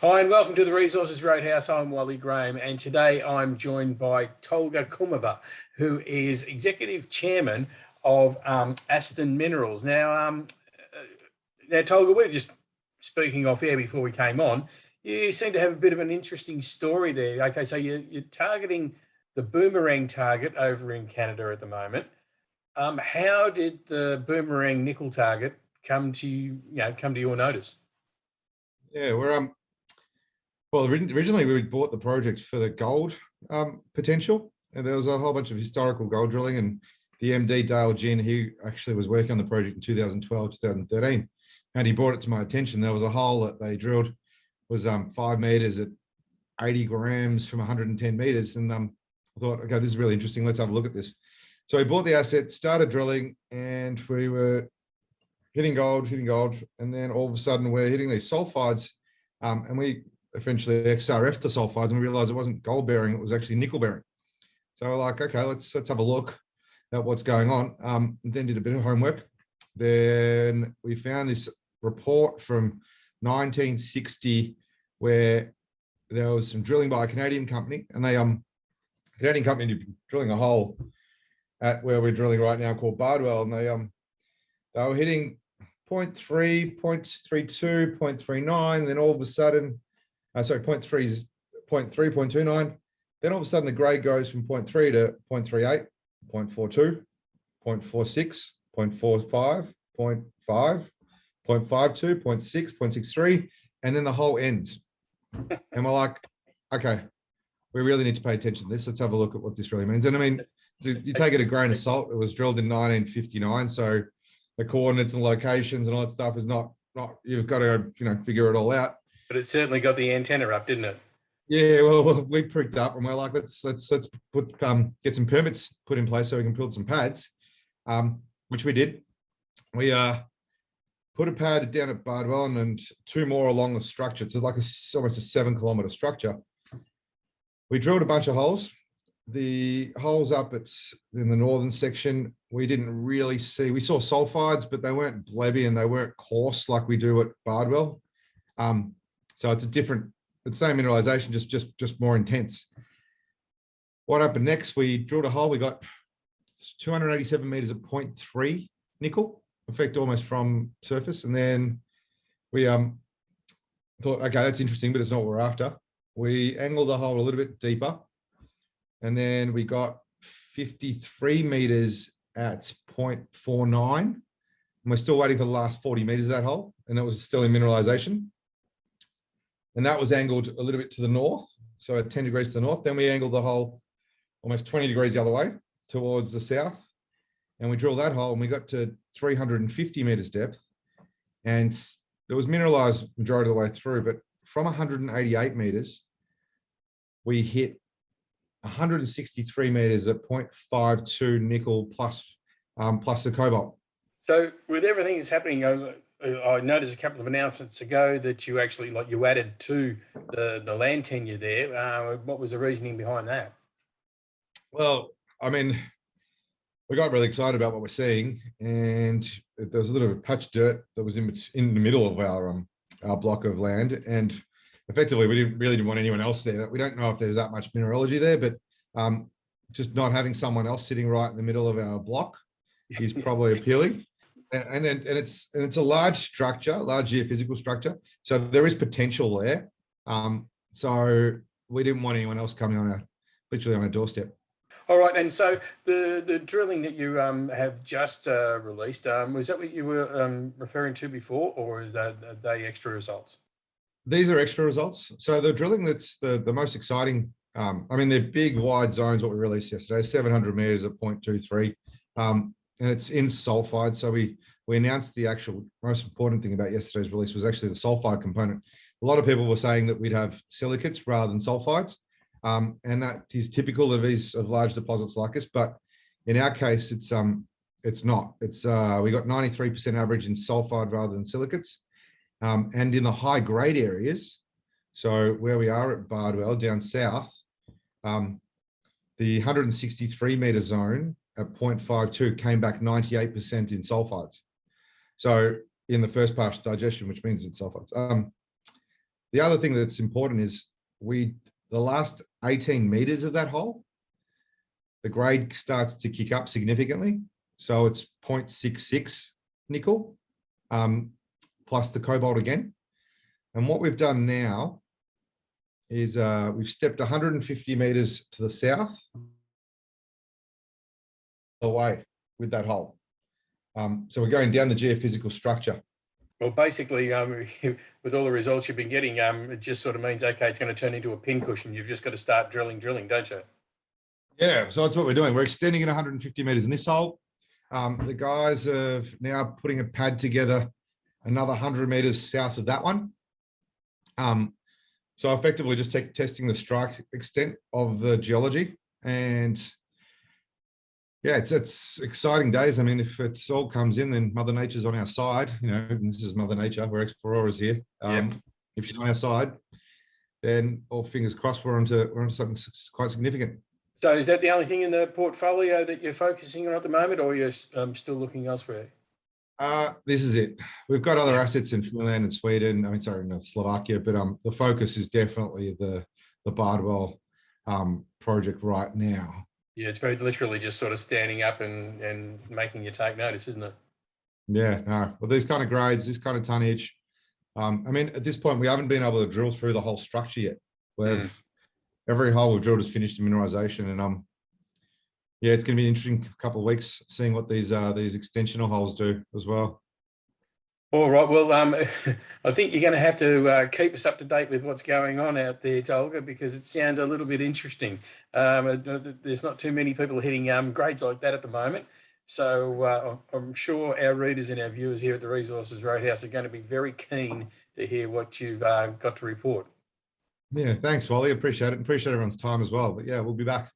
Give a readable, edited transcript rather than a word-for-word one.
Hi and welcome to the Resources Roadhouse. I'm Wally Graham, and today I'm joined by Tolga Kumova, who is Executive Chairman of Aston Minerals. Now, Tolga, we were just speaking off air before we came on. You seem to have a bit of an interesting story there. Okay, so you're targeting the Boomerang target over in Canada at the moment. How did the Boomerang nickel target come to your notice? Yeah, well, originally we bought the project for the gold potential, and there was a whole bunch of historical gold drilling, and the MD, Dale Ginn, he actually was working on the project in 2012, 2013, and he brought it to my attention. There was a hole that they drilled, was 5 meters at 80 grams from 110 meters, and I thought, okay, this is really interesting. Let's have a look at this. So we bought the asset, started drilling, and we were hitting gold, and then all of a sudden we're hitting these sulfides, and we eventually XRF the sulfides, and we realized it wasn't gold bearing, it was actually nickel bearing. So we're like, okay, let's have a look at what's going on. Then did a bit of homework. Then we found this report from 1960 where there was some drilling by a Canadian company, and Canadian company drilling a hole at where we're drilling right now called Bardwell, and they were hitting 0.3, 0.32, 0.39, then all of a sudden, 0.3, 0.29. Then all of a sudden the grade goes from 0.3 to 0.38, 0.42, 0.46, 0.45, 0.5, 0.52, 0.6, 0.63, and then the hole ends. And we're like, okay, we really need to pay attention to this. Let's have a look at what this really means. And I mean, you take it a grain of salt. It was drilled in 1959, so the coordinates and locations and all that stuff is not you've got to figure it all out. But it certainly got the antenna up, didn't it? Yeah, well, we pricked up and we're like, let's put get some permits put in place so we can build some pads, which we did. We put a pad down at Bardwell and 2 more along the structure. It's like almost a 7-kilometer structure. We drilled a bunch of holes. The holes up in the northern section, we didn't really see. We saw sulfides, but they weren't blebby and they weren't coarse like we do at Bardwell. So it's the same mineralization, just more intense. What happened next? We drilled a hole. We got 287 meters at 0.3 nickel, effect almost from surface. And then we thought, okay, that's interesting, but it's not what we're after. We angled the hole a little bit deeper. And then we got 53 meters at 0.49. And we're still waiting for the last 40 meters of that hole. And that was still in mineralization. And that was angled a little bit to the north. So at 10 degrees to the north. Then we angled the hole almost 20 degrees the other way towards the south. And we drilled that hole and we got to 350 meters depth. And it was mineralized majority of the way through. But from 188 meters, we hit 163 meters at 0.52 nickel plus the cobalt. So with everything that's happening, I noticed a couple of announcements ago that you actually you added to the land tenure there. What was the reasoning behind that? Well, I mean, we got really excited about what we're seeing, and there was a little bit of patch dirt that was in the middle of our block of land, and effectively we didn't want anyone else there. We don't know if there's that much mineralogy there, but just not having someone else sitting right in the middle of our block is probably appealing. And it's a large structure, large geophysical structure, so there is potential there. So we didn't want anyone else coming literally on our doorstep. All right, and so the drilling that you have just released, was that what you were referring to before, or is that they extra results? These are extra results. So the drilling that's the most exciting, I mean, they're big, wide zones, what we released yesterday, 700 meters at 0.23, and it's in sulfide. So we announced the actual most important thing about yesterday's release was actually the sulfide component. A lot of people were saying that we'd have silicates rather than sulfides, and that is typical of large deposits like this. But in our case, it's not. We got 93% average in sulfide rather than silicates. And in the high grade areas, so where we are at Bardwell down south, the 163 meter zone at 0.52 came back 98% in sulfides. So in the first pass digestion, which means in sulfides. the other thing that's important is the last 18 meters of that hole, the grade starts to kick up significantly. So it's 0.66 nickel, plus the cobalt again. And what we've done now is we've stepped 150 meters to the south away with that hole. So we're going down the geophysical structure. Well, basically, with all the results you've been getting, it just sort of means, okay, it's going to turn into a pincushion. You've just got to start drilling, don't you? Yeah, so that's what we're doing. We're extending it 150 meters in this hole. The guys are now putting a pad together another 100 meters south of that one. So effectively just testing the strike extent of the geology. And yeah, it's exciting days. I mean, if it's all comes in, then Mother Nature's on our side. You know, and this is Mother Nature. We're explorers here. Yep. If she's on our side, then all fingers crossed we're onto something quite significant. So is that the only thing in the portfolio that you're focusing on at the moment, or you're still looking elsewhere? This is it. We've got other assets in Finland and Sweden. I mean, sorry, not Slovakia, but the focus is definitely the Bardwell project right now. Yeah, it's very literally just sort of standing up and making you take notice, isn't it? Yeah, no. Well, these kind of grades, this kind of tonnage. I mean, at this point, we haven't been able to drill through the whole structure yet. Every hole we've drilled is finished in mineralization, and yeah, it's going to be an interesting couple of weeks seeing what these extensional holes do as well. All right. Well, I think you're going to have to keep us up to date with what's going on out there, Tolga, because it sounds a little bit interesting. There's not too many people hitting grades like that at the moment. So I'm sure our readers and our viewers here at the Resources Roadhouse are going to be very keen to hear what you've got to report. Yeah, thanks, Wally. Appreciate it. Appreciate everyone's time as well. But yeah, we'll be back.